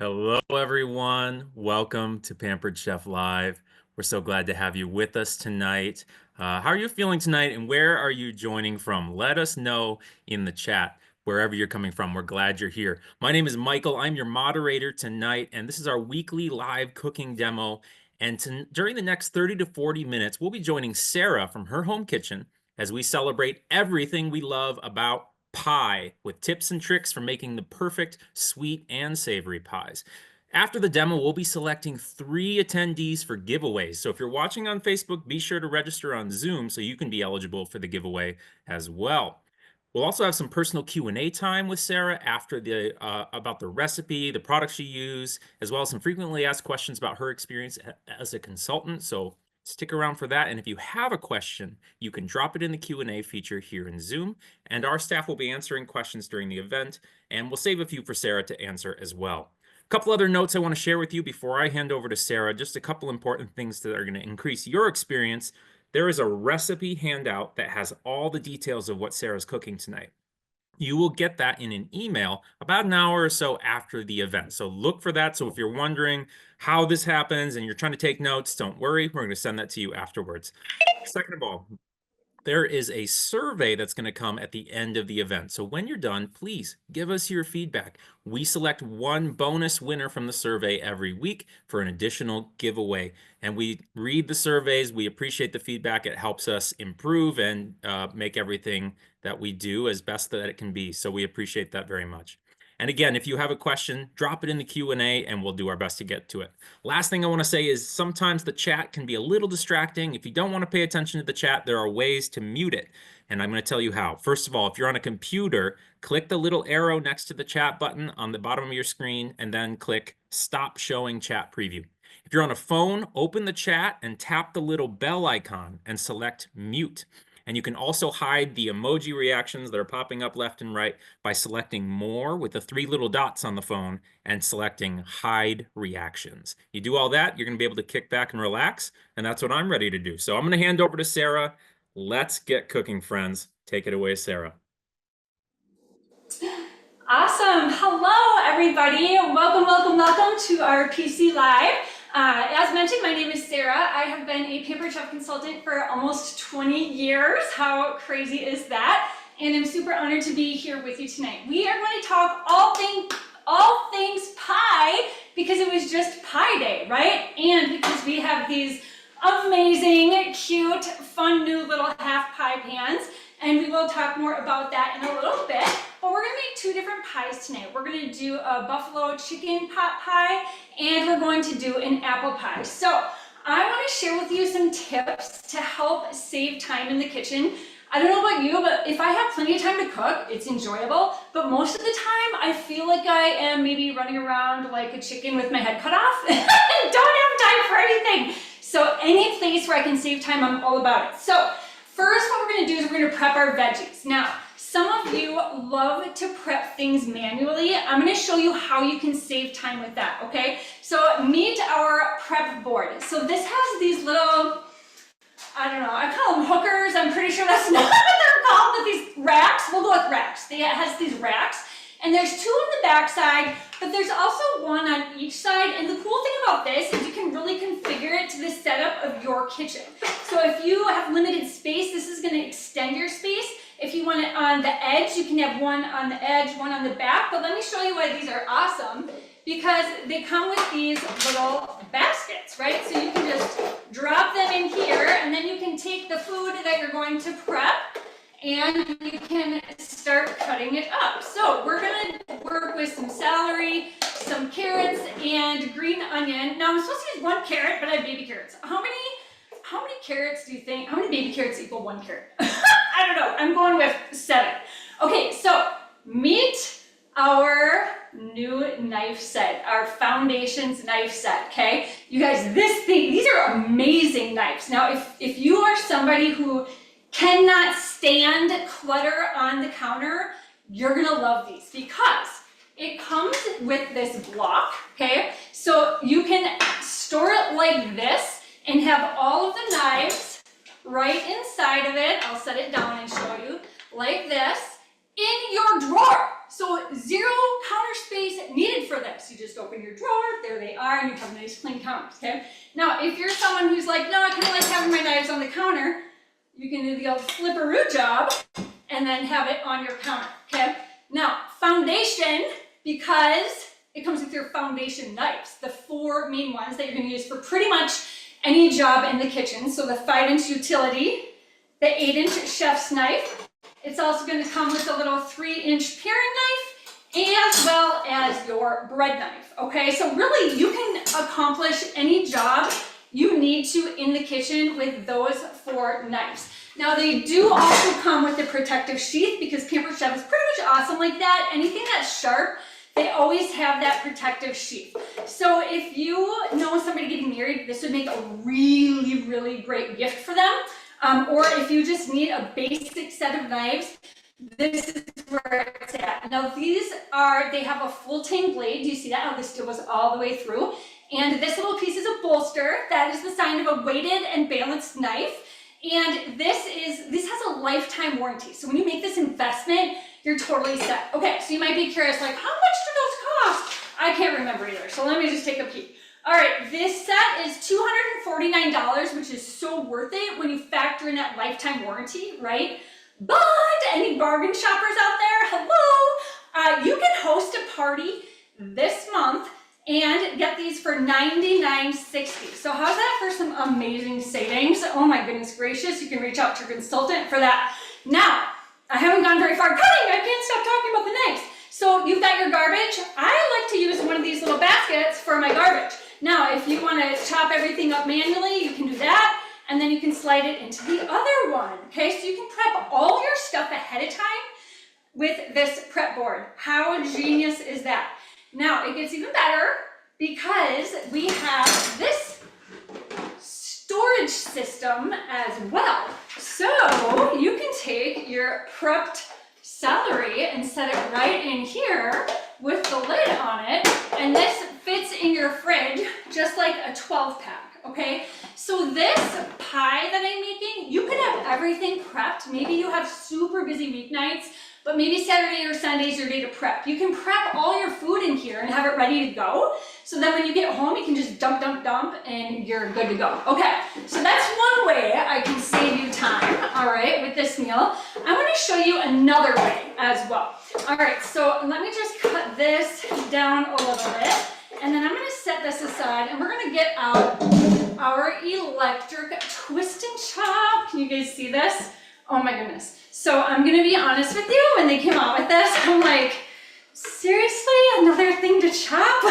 Hello, everyone. Welcome to Pampered Chef Live. We're so glad to have you with us tonight. How are you feeling tonight, and where are you joining from? Let us know in the chat wherever you're coming from. We're glad you're here. My name is Michael. I'm your moderator tonight, and this is our weekly live cooking demo. And during the next 30 to 40 minutes, we'll be joining Sarah from her home kitchen as we celebrate everything we love about pie with tips and tricks for making the perfect sweet and savory pies. After the demo, we'll be selecting 3 attendees for giveaways. So if you're watching on Facebook, be sure to register on Zoom so you can be eligible for the giveaway as well. We'll also have some personal Q&A time with Sarah after about the recipe, the products she used, as well as some frequently asked questions about her experience as a consultant. So stick around for that. And if you have a question, you can drop it in the Q&A feature here in Zoom, and our staff will be answering questions during the event, and we'll save a few for Sarah to answer as well. A couple other notes I want to share with you before I hand over to Sarah, just a couple important things that are going to increase your experience. There is a recipe handout that has all the details of what Sarah's cooking tonight. You will get that in an email about an hour or so after the event. So look for that. So if you're wondering how this happens and you're trying to take notes, don't worry. We're going to send that to you afterwards. Second of all, there is a survey that's going to come at the end of the event. So when you're done, please give us your feedback. We select one bonus winner from the survey every week for an additional giveaway. And we read the surveys. We appreciate the feedback. It helps us improve and make everything that we do as best that it can be. So we appreciate that very much. And again, if you have a question, drop it in the Q&A and we'll do our best to get to it. Last thing I want to say is sometimes the chat can be a little distracting. If you don't want to pay attention to the chat, there are ways to mute it. And I'm going to tell you how. First of all, if you're on a computer, click the little arrow next to the chat button on the bottom of your screen and then click Stop Showing Chat Preview. If you're on a phone, open the chat and tap the little bell icon and select Mute. And you can also hide the emoji reactions that are popping up left and right by selecting More with the 3 little dots on the phone and selecting Hide Reactions. You do all that, you're going to be able to kick back and relax, and that's what I'm ready to do. So I'm going to hand over to Sarah. Let's get cooking, friends. Take it away, Sarah. Awesome. Hello, everybody. Welcome to our PC Live. As mentioned, my name is Sarah. I have been a Pampered Chef consultant for almost 20 years. How crazy is that? And I'm super honored to be here with you tonight. We are going to talk all things pie because it was just Pie Day, right? And because we have these amazing, cute, fun new little half pie pans. And we will talk more about that in a little bit. But we're going to make 2 different pies tonight. We're going to do a buffalo chicken pot pie, and we're going to do an apple pie. So I want to share with you some tips to help save time in the kitchen. I don't know about you, but if I have plenty of time to cook, it's enjoyable. But most of the time, I feel like I am maybe running around like a chicken with my head cut off and don't have time for anything. So any place where I can save time, I'm all about it. So first, what we're going to do is we're going to prep our veggies. Now, some of you love to prep things manually. I'm going to show you how you can save time with that, okay? So meet our prep board. So this has these little, I don't know, I call them hookers. I'm pretty sure that's not what they're called, but these racks, we'll go with racks. It has these racks, and there's 2 on the back side, but there's also 1 on each side. And the cool thing about this is you can really configure it to the setup of your kitchen. So if you have limited space, this is going to extend your space. If you want it on the edge, you can have 1 on the edge, 1 on the back. But let me show you why these are awesome, because they come with these little baskets, right? So you can just drop them in here, and then you can take the food that you're going to prep and you can start cutting it up. So we're going to work with some celery, some carrots, and green onion. Now I'm supposed to use 1 carrot, but I have baby carrots. How many carrots do you think, how many baby carrots equal 1 carrot? I don't know, I'm going with 7. Okay, so meet our new knife set, our Foundations knife set, okay? You guys, these are amazing knives. Now, if you are somebody who cannot stand clutter on the counter, you're gonna love these because it comes with this block, okay? So you can store it like this and have all of the knives right inside of it. I'll set it down and show you like this in your drawer. So 0 counter space needed for this. You just open your drawer, there they are, and you have nice clean counters, okay? Now, if you're someone who's like, no, I kind of like having my knives on the counter, you can do the old flipperoo job and then have it on your counter, okay? Now, foundation, because it comes with your foundation knives, the 4 main ones that you're going to use for pretty much any job in the kitchen. So the 5-inch utility, the 8-inch chef's knife. It's also going to come with a little 3-inch paring knife, as well as your bread knife, okay? So really, you can accomplish any job you need to in the kitchen with those 4 knives. Now, they do also come with the protective sheath because Pampered Chef is pretty much awesome like that. Anything that's sharp, they always have that protective sheath. So if you know somebody getting married, this would make a really, really great gift for them. Or if you just need a basic set of knives, this is where it's at. Now they have a full tang blade. Do you see that? How this still goes all the way through. And this little piece is a bolster. That is the sign of a weighted and balanced knife. And this has a lifetime warranty. So when you make this investment, you're totally set. Okay, so you might be curious, like, how much do those cost? I can't remember either, so let me just take a peek. All right, this set is $249, which is so worth it when you factor in that lifetime warranty, right? But any bargain shoppers out there, hello, you can host a party this month and get these for $99.60. So how's that for some amazing savings? Oh my goodness gracious, you can reach out to your consultant for that. Now, I haven't gone very far cutting, I can't stop talking about the knives. So you've got your garbage. I like to use one of these little baskets for my garbage. Now, if you want to chop everything up manually, you can do that, and then you can slide it into the other one, okay? So you can prep all your stuff ahead of time with this prep board. How genius is that? Now, it gets even better because we have this storage system as well. So you can take your prepped celery and set it right in here with the lid on it, and this fits in your fridge just like a 12-pack, okay? So this pie that I'm making, you can have everything prepped. Maybe you have super busy weeknights, but maybe Saturday or Sunday is your day to prep. You can prep all your food in here and have it ready to go. So then when you get home, you can just dump, and you're good to go. Okay, so that's one way I can save you time, all right, with this meal. I want to show you another way as well. All right, so let me just cut this down a little bit, and then I'm going to set this aside, and we're going to get out our electric twist and chop. Can you guys see this? Oh my goodness. So I'm going to be honest with you, when they came out with this, I'm like, seriously, another thing to chop?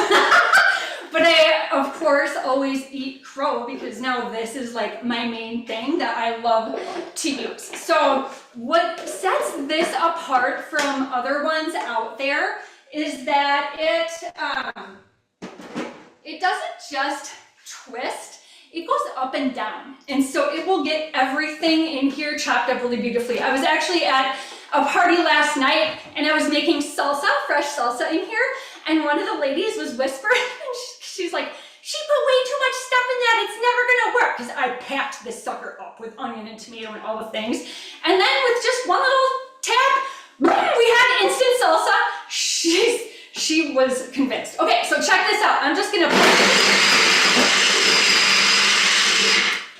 But I, of course, always eat crow because now this is like my main thing that I love to use. So what sets this apart from other ones out there is that it doesn't just twist, it goes up and down. And so it will get everything in here chopped up really beautifully. I was actually at a party last night and I was making salsa, fresh salsa in here, and one of the ladies was whispering, and she's like, she put way too much stuff in that, it's never gonna work, because I packed this sucker up with onion and tomato and all the things. And then with just one little tap, we had instant salsa. She was convinced. Okay, so check this out. I'm just gonna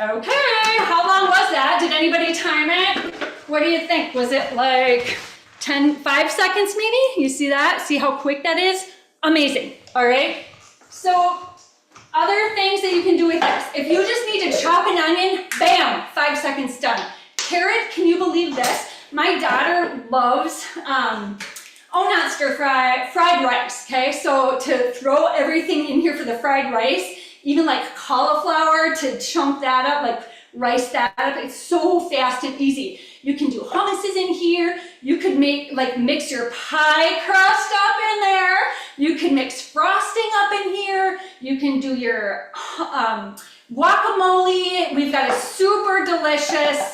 okay, how long was that? Did anybody time it? What do you think? Was it like 5 seconds maybe? You see that? See how quick that is? Amazing, all right? So other things that you can do with this. If you just need to chop an onion, bam, 5 seconds done. Carrot, can you believe this? My daughter loves, not stir fry, fried rice, okay? So to throw everything in here for the fried rice, even like cauliflower, to chunk that up, like rice that up, it's so fast and easy. You can do hummuses in here. You could mix your pie crust up in there. You can mix frosting up in here. You can do your guacamole. We've got a super delicious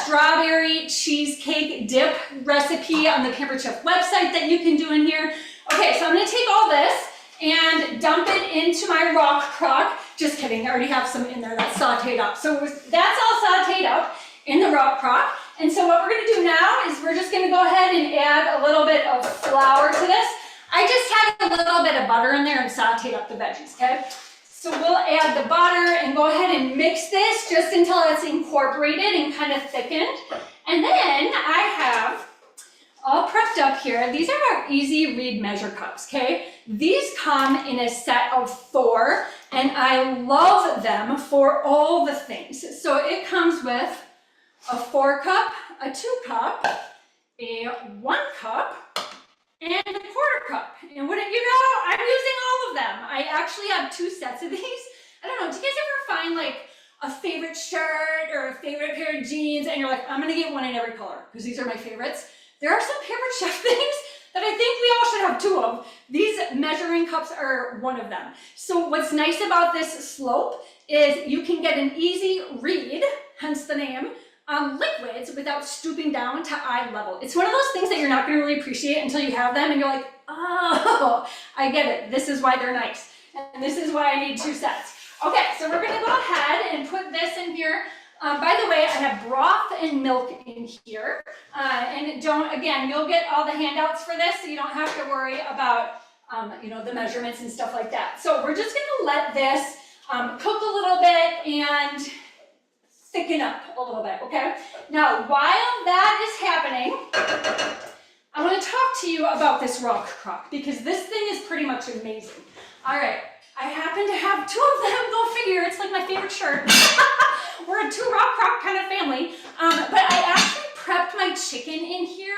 strawberry cheesecake dip recipe on the Pampered Chef website that you can do in here. Okay, so I'm gonna take all this and dump it into my rock crock. Just kidding, I already have some in there that's sauteed up. So that's all sauteed up in the rock crock. And so what we're gonna do now is we're just gonna go ahead and add a little bit of flour to this. I just had a little bit of butter in there and sauteed up the veggies, okay? So we'll add the butter and go ahead and mix this just until it's incorporated and kind of thickened. And then I have all prepped up here. These are our easy read measure cups, okay? These come in a set of 4, and I love them for all the things. So it comes with a 4 cup, a 2 cup, a 1 cup, and a 1/4 cup. And wouldn't you know, I'm using all of them. I actually have 2 sets of these. I don't know, do you guys ever find like a favorite shirt or a favorite pair of jeans and you're like, I'm gonna get one in every color because these are my favorites? There are some Pampered Chef things that I think we all should have 2 of. These measuring cups are one of them. So what's nice about this slope is you can get an easy read, hence the name, on liquids without stooping down to eye level. It's one of those things that you're not going to really appreciate until you have them and you're like, oh, I get it. This is why they're nice. And this is why I need 2 sets. Okay, so we're going to go ahead and put this in here. By the way, I have broth and milk in here. And again, you'll get all the handouts for this, so you don't have to worry about, the measurements and stuff like that. So we're just going to let this cook a little bit and thicken up a little bit, okay? Now, while that is happening, I want to talk to you about this rock crock because this thing is pretty much amazing. All right, I happen to have 2 of them, go figure, it's like my favorite shirt. We're a 2 rock crock kind of family, but I actually prepped my chicken in here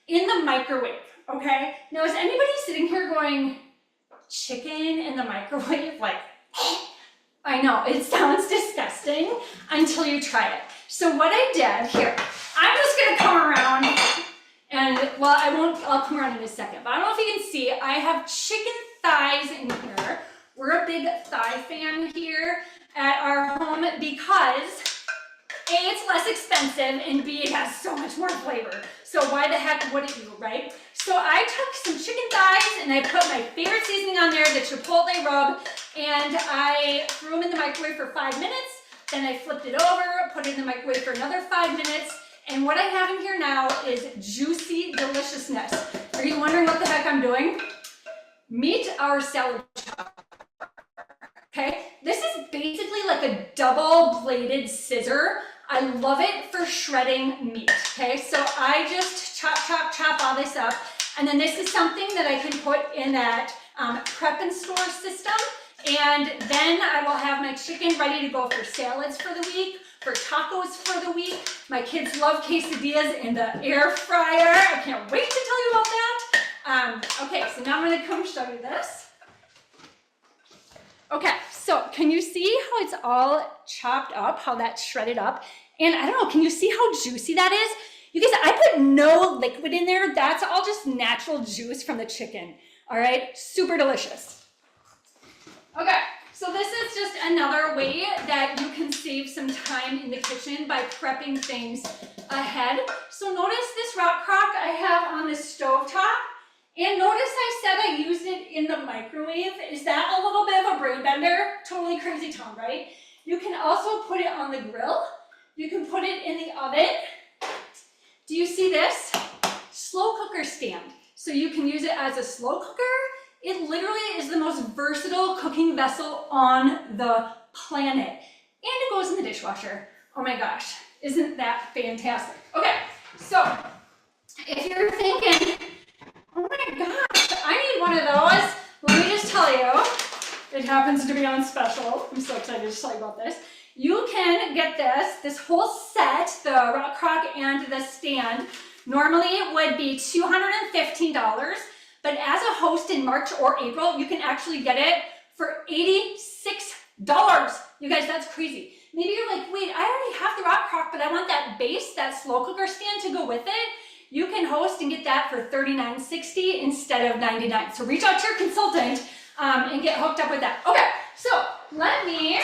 in the microwave, okay? Now, is anybody sitting here going, chicken in the microwave? Like, I know, it sounds disgusting until you try it. So what I did here, I'm just gonna come around and, well, I'll come around in a second, but I don't know if you can see, I have chicken thighs in here. We're a big thigh fan here at our home because A, it's less expensive, and B, it has so much more flavor. So why the heck wouldn't you, right? So I took some chicken thighs and I put my favorite seasoning on there, the chipotle rub, and I threw them in the microwave for 5 minutes. Then I flipped it over, put it in the microwave for another 5 minutes. And what I have in here now is juicy deliciousness. Are you wondering what the heck I'm doing? Meet our salad chopper. Okay, this is basically like a double-bladed scissor. I love it for shredding meat, okay? So I just chop all this up. And then this is something that I can put in that prep and store system. And then I will have my chicken ready to go for salads for the week, for tacos for the week. My kids love quesadillas in the air fryer. I can't wait to tell you about that. Okay, so now I'm gonna come show you this. Okay, so can you see how it's all chopped up, how that's shredded up? And I don't know, can you see how juicy that is? You guys, I put no liquid in there. That's all just natural juice from the chicken. All right, super delicious. Okay, so this is just another way that you can save some time in the kitchen by prepping things ahead. So notice this rock crock I have on the stovetop. And notice I said I used it in the microwave. Is that a little bit of a brain bender? Totally crazy town, right? You can also put it on the grill. You can put it in the oven. Do you see this? Slow cooker stand. So you can use it as a slow cooker. It literally is the most versatile cooking vessel on the planet. And it goes in the dishwasher. Oh my gosh, isn't that fantastic? Okay, so if you're thinking, oh my gosh, I need one of those. Let me just tell you, it happens to be on special. I'm so excited to tell you about this. You can get this whole set, the rock crock and the stand. Normally it would be $215, but as a host in March or April, you can actually get it for $86. You guys, that's crazy. Maybe you're like, wait, I already have the rock crock, but I want that base, that slow cooker stand to go with it. You can host and get that for $39.60 instead of $99. So reach out to your consultant and get hooked up with that. Okay, so let me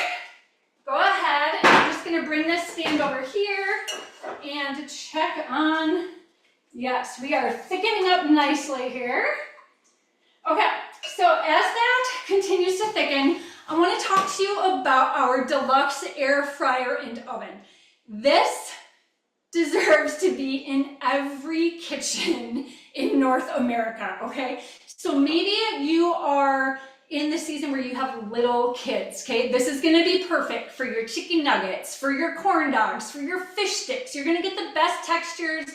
go ahead and I'm just gonna bring this stand over here and check on, yes, we are thickening up nicely here. Okay, so as that continues to thicken, I wanna talk to you about our deluxe air fryer and oven. This deserves to be in every kitchen in North America, okay? So maybe you are in the season where you have little kids, okay? This is gonna be perfect for your chicken nuggets, for your corn dogs, for your fish sticks. You're gonna get the best textures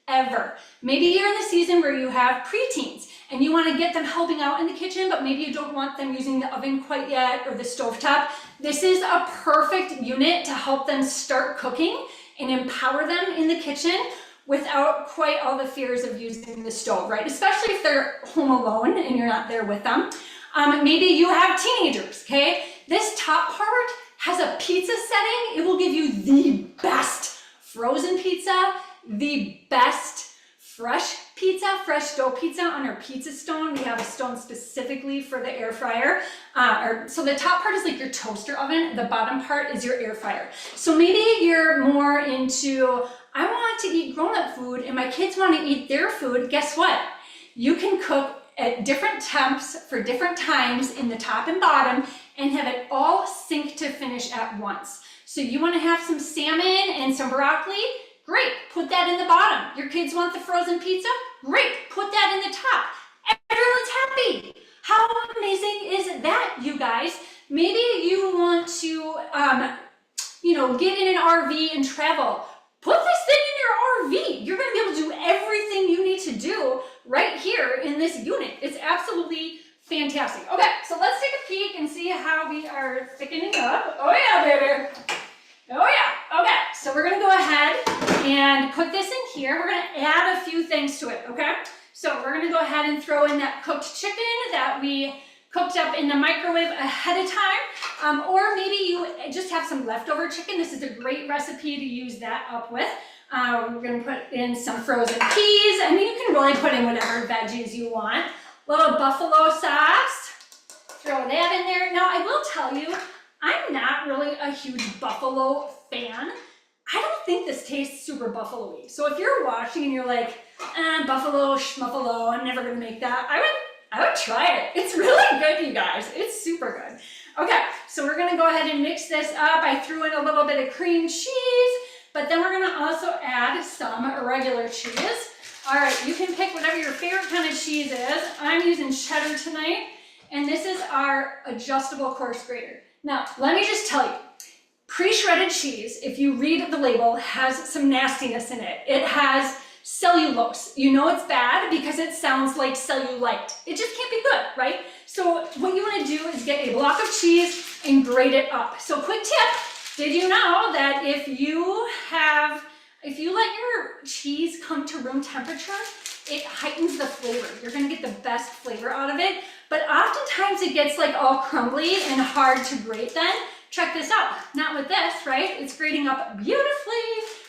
ever. Maybe you're in the season where you have preteens and you wanna get them helping out in the kitchen, but maybe you don't want them using the oven quite yet or the stovetop. This is a perfect unit to help them start cooking and empower them in the kitchen without quite all the fears of using the stove, right? Especially if they're home alone and you're not there with them. Maybe you have teenagers, okay? This top part has a pizza setting. It will give you the best frozen pizza, the best fresh pizza, fresh dough pizza on our pizza stone. We have a stone specifically for the air fryer. So the top part is like your toaster oven. The bottom part is your air fryer. So maybe you're more into, I want to eat grown-up food and my kids want to eat their food. Guess what? You can cook at different temps for different times in the top and bottom and have it all sink to finish at once. So you want to have some salmon and some broccoli? Great, put that in the bottom. Your kids want the frozen pizza? Great, put that in the top. Everyone's happy. How amazing is that, you guys? Maybe you want to, get in an RV and travel. Put this thing in your RV. You're going to be able to do everything you need to do right here in this unit. It's absolutely fantastic. Okay, so let's take a peek and see how we are thickening up. Oh yeah, baby. Oh yeah. Okay, so we're going to go ahead and put this in here. We're going to add a few things to it, okay? So we're going to go ahead and throw in that cooked chicken that we cooked up in the microwave ahead of time. Or maybe you just have some leftover chicken. This is a great recipe to use that up with. We're going to put in some frozen peas. I mean, you can really put in whatever veggies you want. A little buffalo sauce. Throw that in there. Now, I will tell you, I'm not really a huge buffalo fan. I don't think this tastes super buffalo-y. So if you're watching and you're like, buffalo, schmuffalo, I'm never gonna make that, I would try it. It's really good, you guys. It's super good. Okay, so we're gonna go ahead and mix this up. I threw in a little bit of cream cheese, but then we're gonna also add some regular cheese. All right, you can pick whatever your favorite kind of cheese is. I'm using cheddar tonight, and this is our adjustable coarse grater. Now, let me just tell you, pre-shredded cheese, if you read the label, has some nastiness in it. It has cellulose. You know it's bad because it sounds like cellulite. It just can't be good, right? So what you want to do is get a block of cheese and grate it up. So quick tip, did you know that if you let your cheese come to room temperature, it heightens the flavor. You're gonna get the best flavor out of it, but oftentimes it gets like all crumbly and hard to grate then. Check this out, not with this, right? It's grating up beautifully.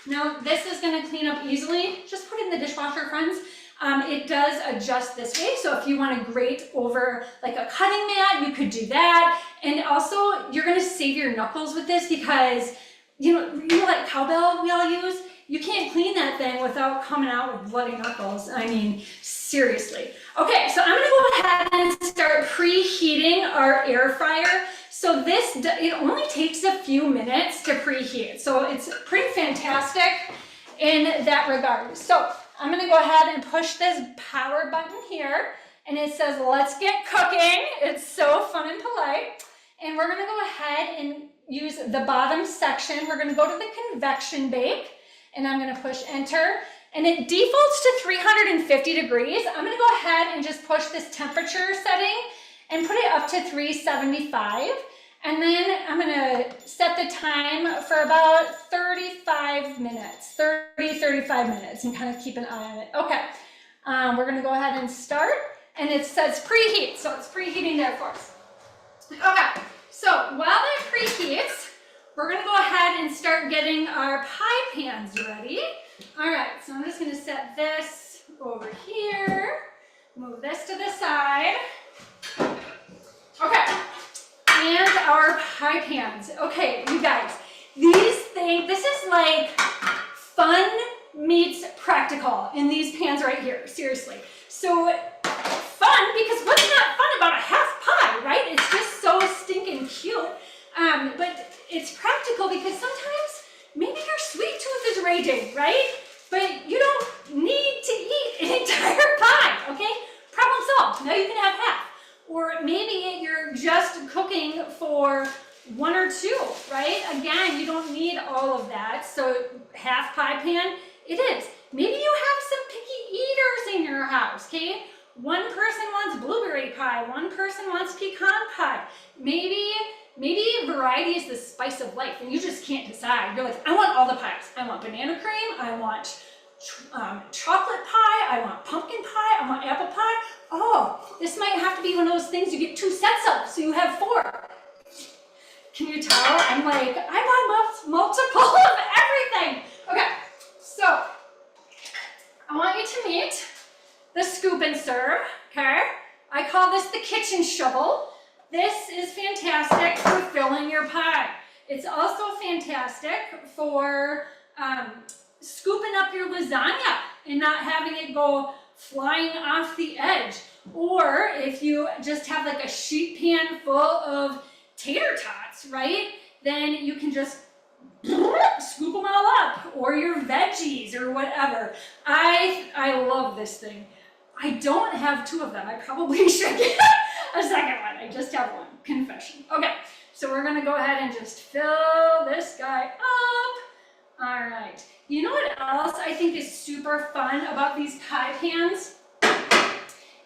Now this is gonna clean up easily. Just put it in the dishwasher, friends. It does adjust this way, so if you wanna grate over like a cutting mat, you could do that. And also, you're gonna save your knuckles with this because, you know like cowbell we all use? You can't clean that thing without coming out with bloody knuckles. I mean, seriously. Okay, so I'm gonna go ahead and start preheating our air fryer. So it only takes a few minutes to preheat. So it's pretty fantastic in that regard. So I'm gonna go ahead and push this power button here, and it says, let's get cooking. It's so fun and polite. And we're gonna go ahead and use the bottom section. We're gonna go to the convection bake, and I'm gonna push enter. And it defaults to 350 degrees. I'm gonna go ahead and just push this temperature setting and put it up to 375. And then I'm gonna set the time for about 35 minutes, 35 minutes, and kind of keep an eye on it. Okay, we're gonna go ahead and start. And it says preheat, so it's preheating there for us. Okay, so while that preheats, we're gonna go ahead and start getting our pie pans ready. All right, so I'm just gonna set this over here, move this to the side. Okay, and our pie pans. Okay, you guys, this is like fun meets practical in these pans right here, seriously. So fun, because what's not fun about a half pie, right? It's just so stinking cute. But it's practical because sometimes maybe your sweet tooth is raging, right? right? But you don't need to eat an entire pie, okay? Problem solved. Now you can have half. Or maybe you're just cooking for one or two, right? Again, you don't need all of that. So half pie pan, it is. Maybe you have some picky eaters in your house, okay? One person wants blueberry pie, one person wants pecan pie. Maybe variety is the spice of life and you just can't decide. You're like, I want all the pies. I want banana cream, I want chocolate pie, I want pumpkin pie, I want apple pie. Oh, this might have to be one of those things you get 2 sets of, so you have 4. Can you tell? I'm like, I want multiple of everything. Okay, so I want you to meet the scoop and serve, okay? I call this the kitchen shovel. This is fantastic for filling your pie. It's also fantastic for scooping up your lasagna and not having it go flying off the edge. Or if you just have like a sheet pan full of tater tots, right? Then you can just scoop them all up, or your veggies or whatever. I love this thing. I don't have 2 of them. I probably should get a second one. I just have one. Confession. Okay, so we're gonna go ahead and just fill this guy up. All right. You know what else I think is super fun about these pie pans?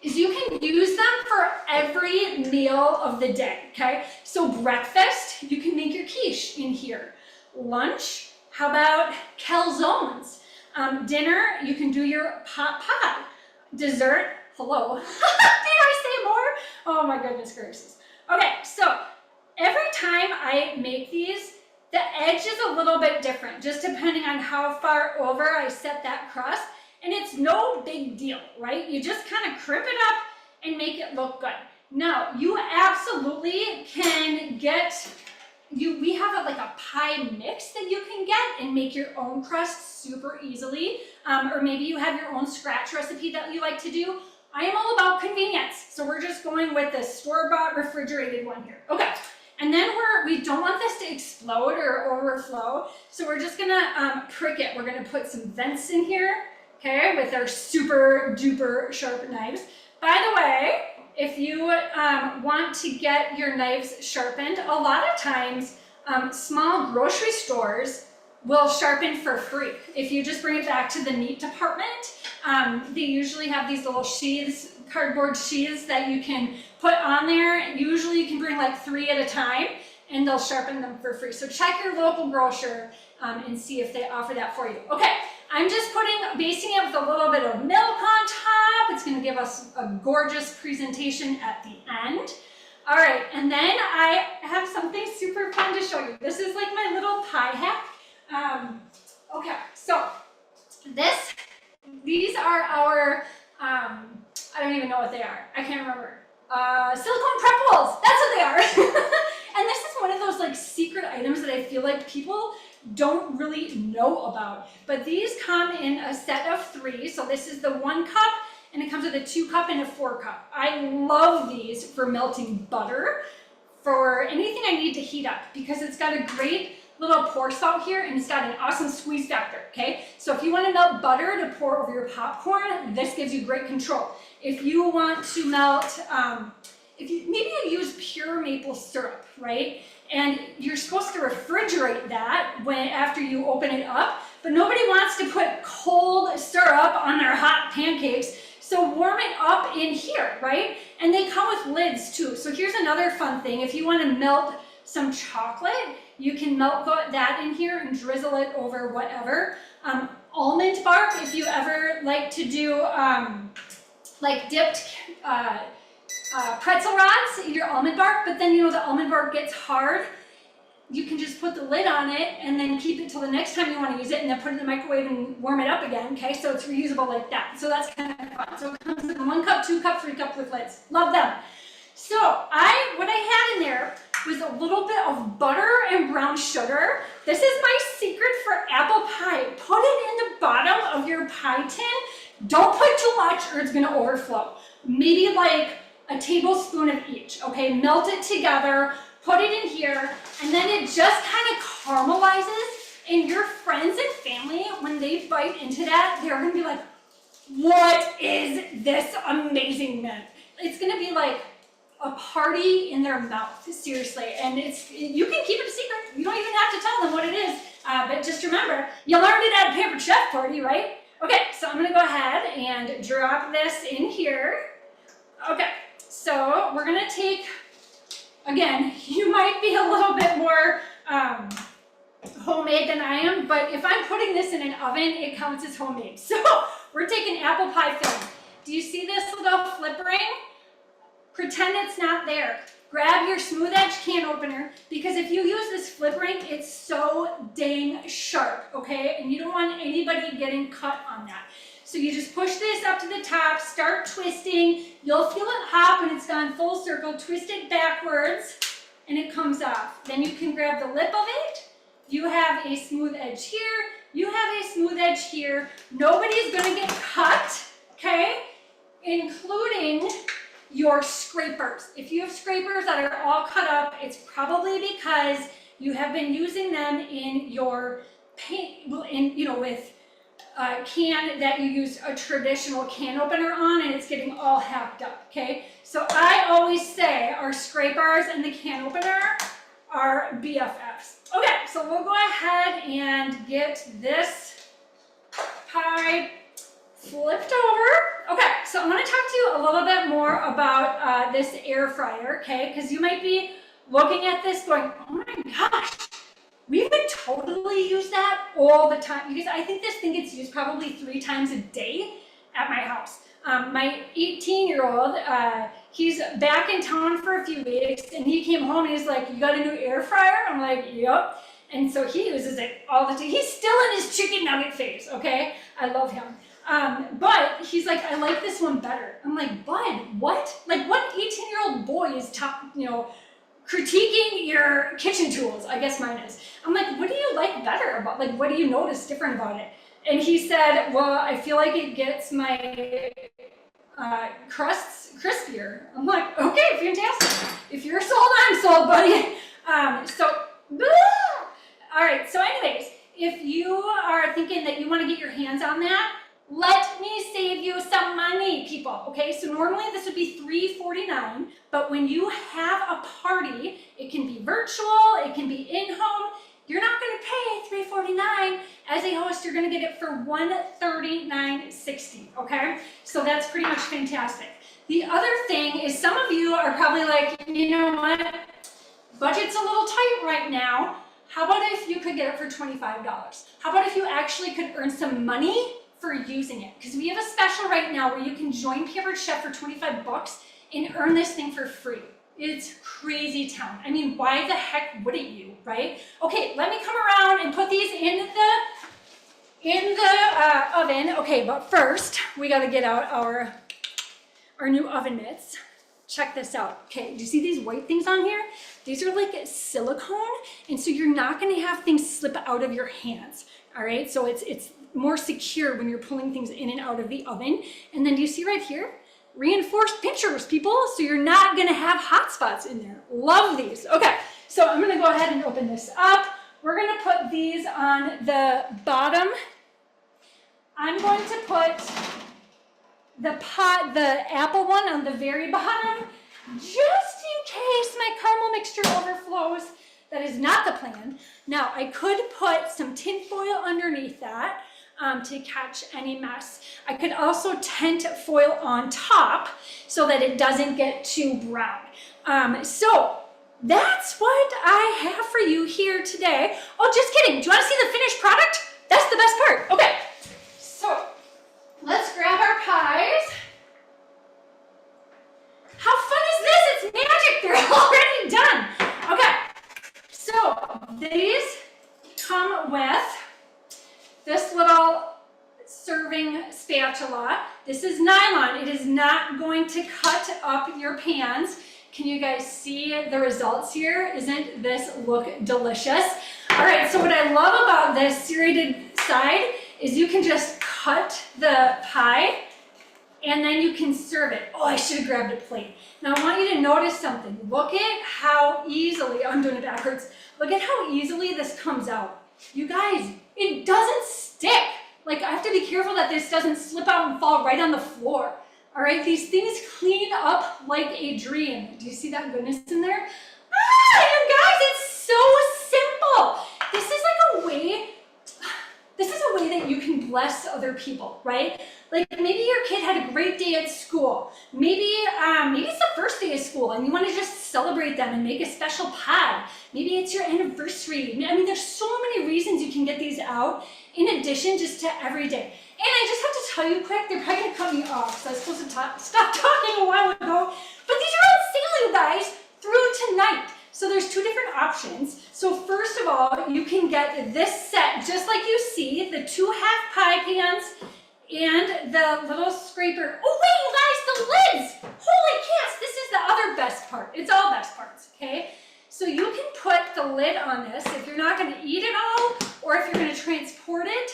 Is you can use them for every meal of the day, okay? So breakfast, you can make your quiche in here. Lunch, how about calzones? Dinner, you can do your pot pie. Dessert, hello. Did I say more? Oh my goodness gracious. Okay, so every time I make these, the edge is a little bit different, just depending on how far over I set that crust. And it's no big deal, right? You just kind of crimp it up and make it look good. Now, you absolutely can get, we have like a pie mix that you can get and make your own crust super easily. Or maybe you have your own scratch recipe that you like to do. I am all about convenience. So we're just going with the store-bought refrigerated one here. Okay. And then we don't want this to explode or overflow. So we're just gonna prick it. We're gonna put some vents in here. Okay, with our super duper sharp knives. By the way, if you want to get your knives sharpened, a lot of times small grocery stores will sharpen for free. If you just bring it back to the meat department, they usually have these little sheaths, cardboard sheaths that you can put on there. Usually you can bring like 3 at a time and they'll sharpen them for free. So check your local grocer and see if they offer that for you. Okay. I'm just basting it with a little bit of milk on top. It's going to give us a gorgeous presentation at the end. All right, and then I have something super fun to show you. This is like my little pie hack. Okay, so these are our, I don't even know what they are. I can't remember. Silicone pretzels, that's what they are. And this is one of those like secret items that I feel like people don't really know about. But these come in a set of 3. So this is the 1 cup, and it comes with a 2 cup and a 4 cup. I love these for melting butter, for anything I need to heat up, because it's got a great little pour spout here, and it's got an awesome squeeze factor, okay? So if you want to melt butter to pour over your popcorn, this gives you great control. If you want to melt, maybe you use pure maple syrup, right? And you're supposed to refrigerate that after you open it up, but nobody wants to put cold syrup on their hot pancakes, so warm it up in here, right? And they come with lids too. So here's another fun thing. If you want to melt some chocolate, you can melt that in here and drizzle it over whatever. Almond bark, if you ever like to do like dipped pretzel rods in your almond bark, but then the almond bark gets hard, you can just put the lid on it and then keep it till the next time you want to use it, and then put it in the microwave and warm it up again, okay? So it's reusable like that. So that's kind of fun. So it comes in 1 cup, 2 cup, 3 cup with lids. Love them. So what I had in there was a little bit of butter and brown sugar. This is my secret for apple pie. Put it in the bottom of your pie tin. Don't put too much or it's gonna overflow. Maybe like a tablespoon of each, okay? Melt it together, put it in here, and then it just kind of caramelizes And your friends and family, when they bite into that, they're gonna be like, what is this amazing mint? It's gonna be like a party in their mouth, seriously. And you can keep it a secret. You don't even have to tell them what it is. But just remember, you learned it at a Pampered Chef party, right? Okay, so I'm gonna go ahead and drop this in here. Okay, so we're gonna take, again, you might be a little bit more homemade than I am, but if I'm putting this in an oven, it counts as homemade. So we're taking apple pie film. Do you see this little flip ring? Pretend it's not there. Grab your smooth edge can opener, because if you use this flip ring, it's so dang sharp, okay? And you don't want anybody getting cut on that. So you just push this up to the top, start twisting. You'll feel it hop when it's gone full circle. Twist it backwards, and it comes off. Then you can grab the lip of it. You have a smooth edge here. You have a smooth edge here. Nobody's gonna get cut, okay? Including your scrapers. If you have scrapers that are all cut up, it's probably because you have been using them in your paint, with a can that you use a traditional can opener on, and it's getting all hacked up, okay? So I always say our scrapers and the can opener are BFFs. Okay, so we'll go ahead and get this pie flipped over. Okay, so I want to talk to you a little bit more about this air fryer, okay? Because you might be looking at this going, oh my gosh, we would totally use that all the time, because I think this thing gets used probably 3 times a day at my house. My 18-year-old, he's back in town for a few weeks, and he came home and he's like, you got a new air fryer? I'm like, yep. And so he uses it all the time. He's still in his chicken nugget phase, okay? I love him. But he's like, I like this one better. I'm like, bud, what? Like, what 18-year-old boy is critiquing your kitchen tools? I guess mine is. I'm like, what do you like better about, like, what do you notice different about it? And he said, well, I feel like it gets my crusts crispier. I'm like, okay, fantastic. If you're sold, I'm sold, buddy. All right, so anyways, if you are thinking that you want to get your hands on that, let me save you some money, people, okay? So normally this would be $3.49, but when you have a party, it can be virtual, it can be in-home, you're not gonna pay $3.49. As a host, you're gonna get it for $139.60, okay? So that's pretty much fantastic. The other thing is, some of you are probably like, you know what? Budget's a little tight right now. How about if you could get it for $25? How about if you actually could earn some money for using it? Because we have a special right now where you can join Pampered Chef for 25 bucks and earn this thing for free. It's crazy town. I mean, why the heck wouldn't you, right? Okay, let me come around and put these in the oven. Okay, but first we got to get out our new oven mitts. Check this out. Okay, do you see these white things on here? These are like silicone, and so you're not going to have things slip out of your hands. All right, so it's more secure when you're pulling things in and out of the oven. And then do you see right here? Reinforced pinchers, people, so you're not gonna have hot spots in there. Love these. Okay, so I'm gonna go ahead and open this up. We're gonna put these on the bottom. I'm going to put the apple one on the very bottom, just in case my caramel mixture overflows. That is not the plan. Now, I could put some tin foil underneath that to catch any mess. I could also tent foil on top so that it doesn't get too brown. So that's what I have for you here today. Oh, just kidding. Do you want to see the finished product? That's the best part. Okay, so let's grab our pies. How fun is this? It's magic. They're already done. Okay, so these come with this little serving spatula. This is nylon. It is not going to cut up your pans. Can you guys see the results here? Isn't this look delicious? All right, so what I love about this serrated side is you can just cut the pie and then you can serve it. Oh, I should have grabbed a plate. Now I want you to notice something. Look at how easily, I'm doing it backwards. Look at how easily this comes out. You guys, it doesn't stick. Like, I have to be careful that this doesn't slip out and fall right on the floor. All right, these things clean up like a dream. Do you see that goodness in there? You guys, it's so simple. This is like a way, this is a way that you can bless other people, right? Like maybe your kid had a great day at school. Maybe it's the first day of school and you want to just celebrate them and make a special pie. Maybe it's your anniversary. I mean, there's so many reasons you can get these out in addition just to every day. And I just have to tell you quick, they're probably gonna cut me off because I was supposed to stop talking a while ago. But these are on sale, you guys, through tonight. So there's two different options. So first of all, you can get this set, just like you see, the 2 half pie pans and the little scraper. Oh wait, you guys, the lids! Holy cats, this is the other best part. It's all best parts, okay? So you can put the lid on this if you're not gonna eat it all, or if you're gonna transport it,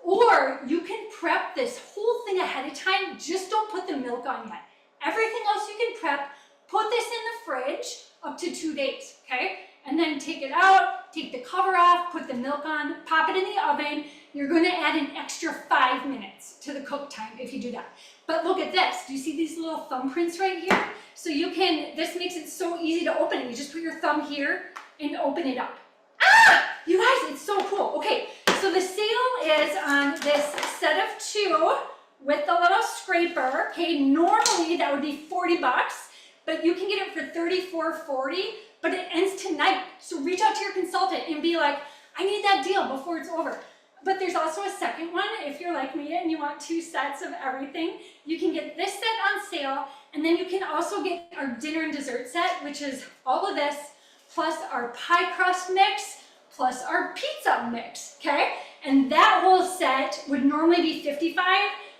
or you can prep this whole thing ahead of time. Just don't put the milk on yet. Everything else you can prep. Put this in the fridge up to 2 days, okay? And then take it out, take the cover off, put the milk on, pop it in the oven. You're gonna add an extra 5 minutes to the cook time if you do that. But look at this. Do you see these little thumbprints right here? So you can, this makes it so easy to open it. You just put your thumb here and open it up. You guys, it's so cool. Okay, so the sale is on this set of 2 with the little scraper. Okay, normally that would be 40 bucks, but you can get it for $34.40, but it ends tonight. So reach out to your consultant and be like, I need that deal before it's over. But there's also a second one. If you're like me and you want 2 sets of everything, you can get this set on sale, and then you can also get our dinner and dessert set, which is all of this, plus our pie crust mix, plus our pizza mix, okay? And that whole set would normally be $55,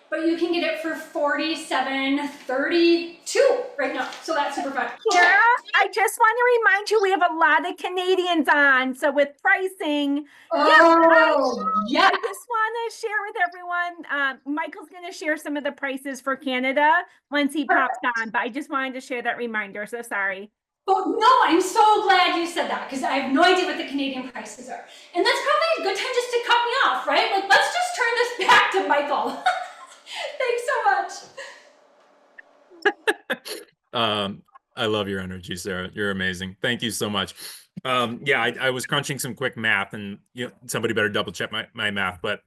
but you can get it for $47.32 right now. So that's super fun. Sarah, I just want to remind you we have a lot of Canadians on, so with pricing, Yeah. I just want to share with everyone. Michael's going to share some of the prices for Canada once he pops on, but I just wanted to share that reminder. So sorry. Oh, no, I'm so glad you said that because I have no idea what the Canadian prices are. And that's probably a good time just to cut me off, right? Like, let's just turn this back to Michael. Thanks so much. I love your energy, Sarah. You're amazing. Thank you so much. Yeah, I was crunching some quick math, and somebody better double check my math, but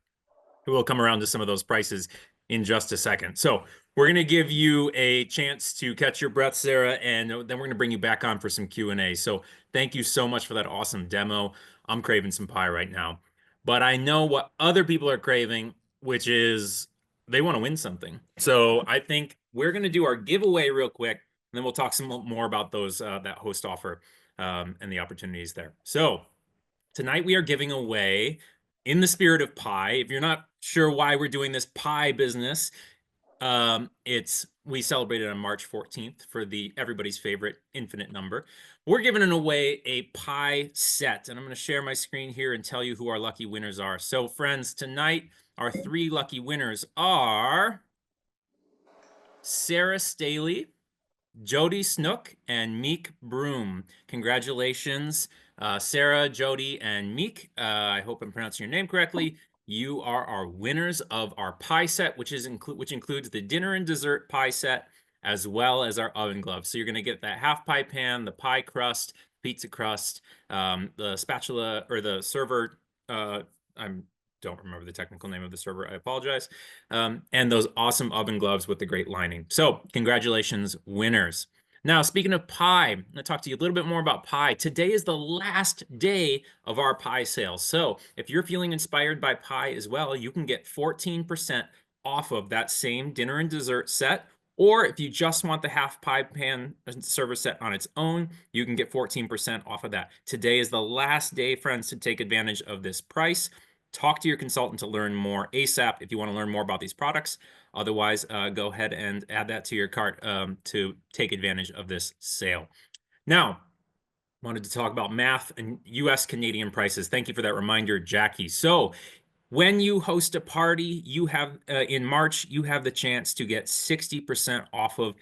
we'll come around to some of those prices in just a second. So we're going to give you a chance to catch your breath, Sarah, and then we're going to bring you back on for some Q&A. So thank you so much for that awesome demo. I'm craving some pie right now, but I know what other people are craving, which is they want to win something. So I think we're going to do our giveaway real quick, and then we'll talk some more about those that host offer and the opportunities there. So tonight we are giving away, in the spirit of pie. If you're not sure why we're doing this pie business, we celebrated on March 14th for everybody's favorite infinite number. We're giving away a pie set, and I'm going to share my screen here and tell you who our lucky winners are. So friends, tonight our 3 lucky winners are Sarah Staley, Jody Snook, and Meek Broom. Congratulations, Sarah, Jody, and Meek. I hope I'm pronouncing your name correctly. You are our winners of our pie set, which includes the dinner and dessert pie set, as well as our oven gloves. So you're going to get that half pie pan, the pie crust, pizza crust, the spatula or the server. I don't remember the technical name of the server. I apologize. And those awesome oven gloves with the great lining. So congratulations, winners. Now, speaking of pie, I'm going to talk to you a little bit more about pie. Today is the last day of our pie sale. So if you're feeling inspired by pie as well, you can get 14% off of that same dinner and dessert set. Or if you just want the half pie pan server set on its own, you can get 14% off of that. Today is the last day, friends, to take advantage of this price. Talk to your consultant to learn more ASAP if you want to learn more about these products. Otherwise, go ahead and add that to your cart to take advantage of this sale. Now, wanted to talk about math and US Canadian prices. Thank you for that reminder, Jackie. So when you host a party, you have in March, you have the chance to get 60% off of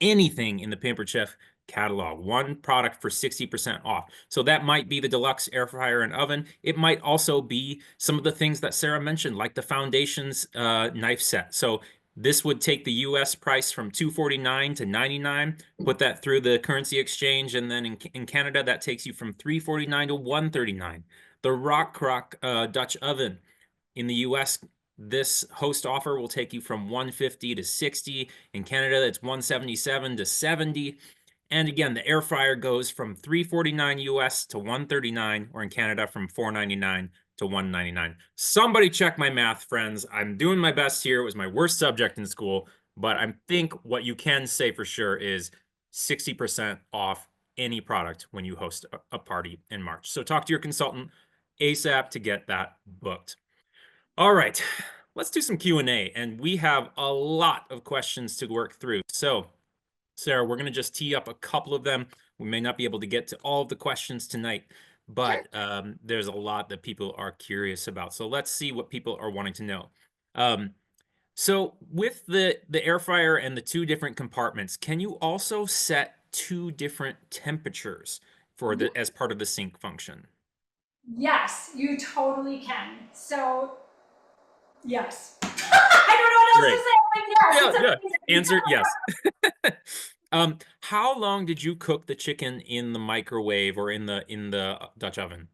anything in the Pampered Chef catalog, one product for 60% off. So that might be the deluxe air fryer and oven. It might also be some of the things that Sarah mentioned, like the Foundations knife set. So this would take the US price from $249 to $99, put that through the currency exchange, and then in Canada, that takes you from $349 to $139. The Rock Crock Dutch oven in the US, this host offer will take you from $150 to $60. In Canada, it's $177 to $70. And again, the air fryer goes from $349 US to $139, or in Canada from $499 to $199. Somebody check my math, friends. I'm doing my best here. It was my worst subject in school, but I think what you can say for sure is 60% off any product when you host a party in March. So talk to your consultant ASAP to get that booked. All right, let's do some Q&A, and we have a lot of questions to work through. So, Sarah, we're going to just tee up a couple of them. We may not be able to get to all of the questions tonight, but there's a lot that people are curious about. So let's see what people are wanting to know. So with the air fryer and the two different compartments, can you also set two different temperatures for the as part of the sync function? Yes, you totally can. So, yes. I don't know what else to say. Like, yes, Yeah, it's yeah. Answer yes. How long did you cook the chicken in the microwave or in the Dutch oven?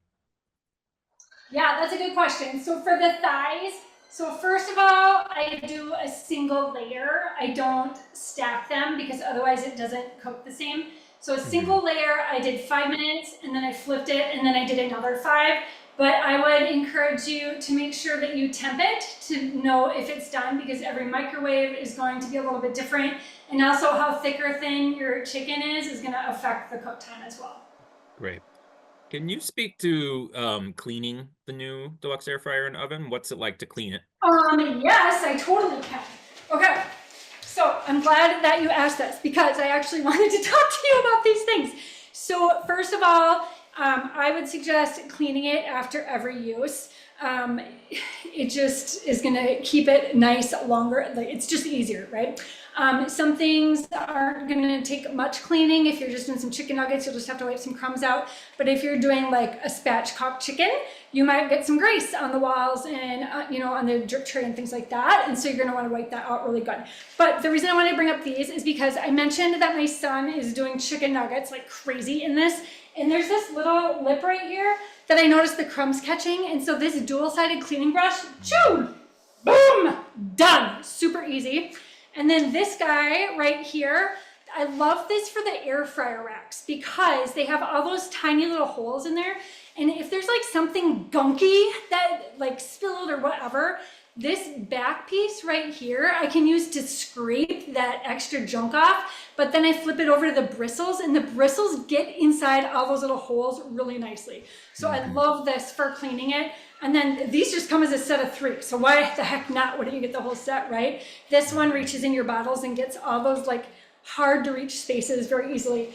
Yeah, that's a good question. So for the thighs, so first of all, I do a single layer. I don't stack them because otherwise it doesn't cook the same. So a single layer, I did 5 minutes and then I flipped it and then I did another 5. But I would encourage you to make sure that you temp it to know if it's done, because every microwave is going to be a little bit different. And also how thick or thin your chicken is going to affect the cook time as well. Great. Can you speak to cleaning the new deluxe air fryer and oven? What's it like to clean it? Yes, I totally can. Okay, so I'm glad that you asked this because I actually wanted to talk to you about these things. So first of all, I would suggest cleaning it after every use. It just is gonna keep it nice longer. Like, it's just easier, right? Some things aren't gonna take much cleaning. If you're just doing some chicken nuggets, you'll just have to wipe some crumbs out. But if you're doing like a spatchcock chicken, you might get some grease on the walls and on the drip tray and things like that. And so you're gonna wanna wipe that out really good. But the reason I wanna bring up these is because I mentioned that my son is doing chicken nuggets like crazy in this. And there's this little lip right here that I noticed the crumbs catching. And so this dual-sided cleaning brush, choo, boom, done. Super easy. And then this guy right here, I love this for the air fryer racks because they have all those tiny little holes in there. And if there's like something gunky that like spilled or whatever, this back piece right here, I can use to scrape that extra junk off, but then I flip it over to the bristles and the bristles get inside all those little holes really nicely. So I love this for cleaning it. And then these just come as a set of 3. So why the heck not? Why don't you get the whole set, right? This one reaches in your bottles and gets all those like hard to reach spaces very easily.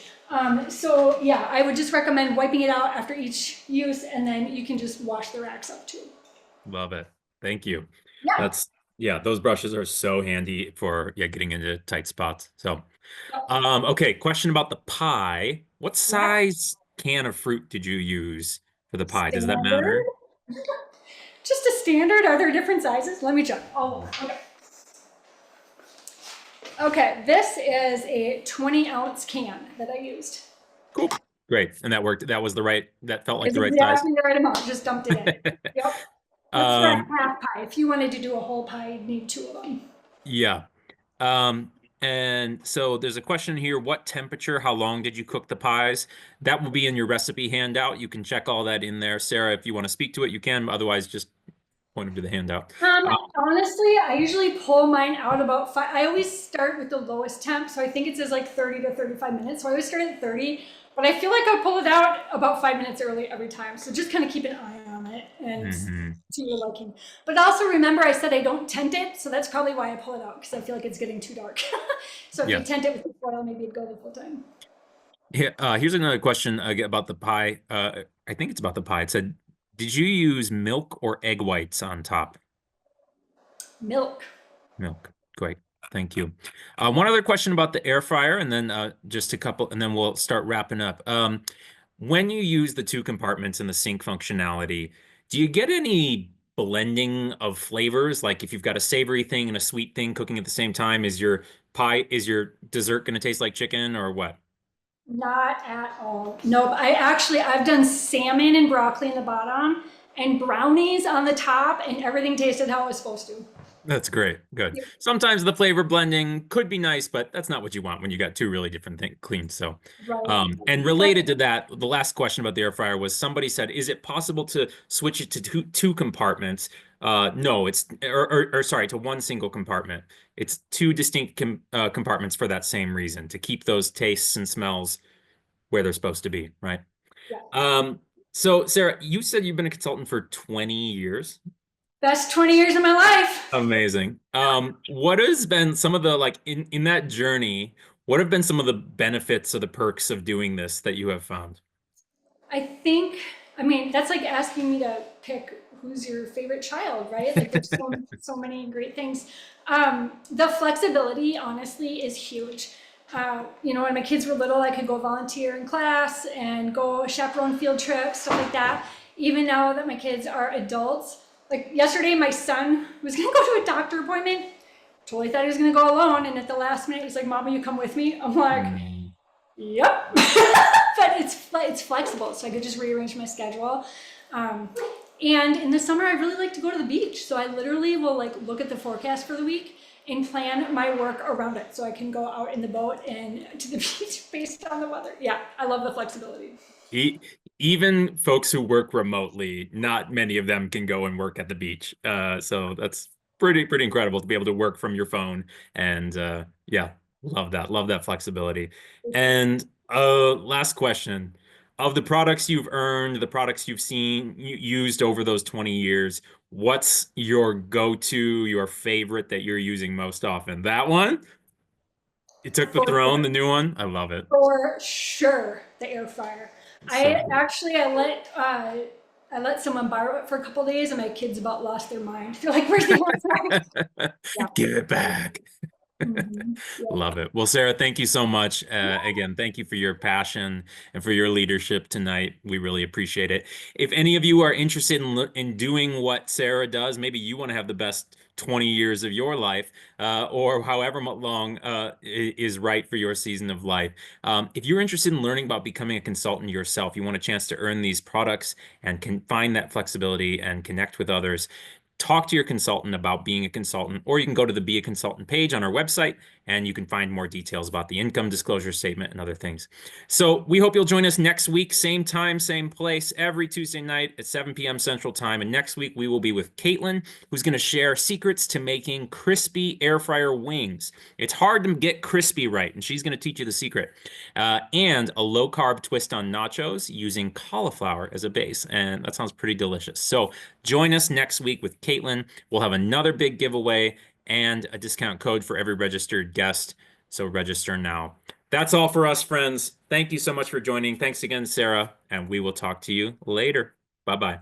So yeah, I would just recommend wiping it out after each use, and then you can just wash the racks up too. Love it. Thank you. Yeah. Those brushes are so handy for getting into tight spots. So okay, question about the pie. What size can of fruit did you use for the pie? Does that matter? Just a standard. Are there different sizes? Let me check. Oh, okay. Okay, this is a 20-ounce can that I used. Cool. Great. And that worked. That was that felt like It's the right size. exactly the right amount. Just dumped it in. Yep. That's for a half pie. If you wanted to do a whole pie, you'd need 2 of them. Yeah. And so there's a question here. What temperature, how long did you cook the pies? That will be in your recipe handout. You can check all that in there. Sarah, if you want to speak to it, you can. Otherwise, just point them to the handout. Honestly, I usually pull mine out about 5. I always start with the lowest temp. So I think it says like 30 to 35 minutes. So I always start at 30. But I feel like I pull it out about 5 minutes early every time. So just kind of keep an eye on it and to your liking. But also remember, I said I don't tent it. So that's probably why I pull it out, because I feel like it's getting too dark. So if you tent it with the foil, maybe it'd go the full time. Yeah, here's another question about the pie. I think it's about the pie. It said, did you use milk or egg whites on top? Milk. Milk. Great. Thank you. One other question about the air fryer, and then just a couple, and then we'll start wrapping up. When you use the two compartments and the sync functionality, do you get any blending of flavors? Like if you've got a savory thing and a sweet thing cooking at the same time, is your dessert going to taste like chicken or what? Not at all. Nope. I've done salmon and broccoli in the bottom and brownies on the top, and everything tasted how it was supposed to. That's great. Good. Sometimes the flavor blending could be nice, but that's not what you want when you got two really different things clean. So, Right. and related to that, the last question about the air fryer was somebody said, is it possible to switch it to two compartments? No, or sorry, to one single compartment. It's two distinct compartments for that same reason, to keep those tastes and smells where they're supposed to be, right? Yeah. So Sarah, you said you've been a consultant for 20 years. Best 20 years of my life. Amazing. What has been some of the like in that journey, what have been some of the benefits or the perks of doing this that you have found? I think, I mean, that's like asking me to pick who's your favorite child, right? Like there's so many great things. The flexibility, honestly, is huge. When my kids were little, I could go volunteer in class and go chaperone field trips, stuff like that. Even now that my kids are adults, like yesterday, my son was gonna go to a doctor appointment. Totally thought he was gonna go alone, and at the last minute, he's like, "Mama, you come with me?" I'm like, Mm. "Yep." But it's flexible, so I could just rearrange my schedule. And in the summer, I really like to go to the beach, so I literally will like look at the forecast for the week and plan my work around it, so I can go out in the boat and to the beach based on the weather. Yeah, I love the flexibility. E- Even folks who work remotely, not many of them can go and work at the beach. So that's pretty incredible to be able to work from your phone. And yeah, love that. Love that flexibility. And last question. Of the products you've earned, the products you've seen used over those 20 years, what's your go-to, your favorite that you're using most often? That one? It took the throne, the new one. I love it. For sure, the air fryer. It's so I good. actually I let someone borrow it for a couple days, and my kids about lost their mind. They're like, "Where's the air fryer?" Yeah. Give it back. Yeah. Love it. Well, Sarah, thank you so much. Again, thank you for your passion and for your leadership tonight. We really appreciate it. If any of you are interested in doing what Sarah does, maybe you want to have the best 20 years of your life, or however long is right for your season of life. If you're interested in learning about becoming a consultant yourself, you want a chance to earn these products and can find that flexibility and connect with others, talk to your consultant about being a consultant, or you can go to the Be a Consultant page on our website and you can find more details about the income disclosure statement and other things. So we hope you'll join us next week, same time, same place, every Tuesday night at 7 p.m. Central Time. And next week we will be with Caitlin, who's going to share secrets to making crispy air fryer wings. It's hard to get crispy right, and she's going to teach you the secret. And a low carb twist on nachos using cauliflower as a base. And that sounds pretty delicious. So join us next week with Caitlin. We'll have another big giveaway and a discount code for every registered guest. So register now. That's all for us, friends. Thank you so much for joining. Thanks again, Sarah, and we will talk to you later. Bye-bye.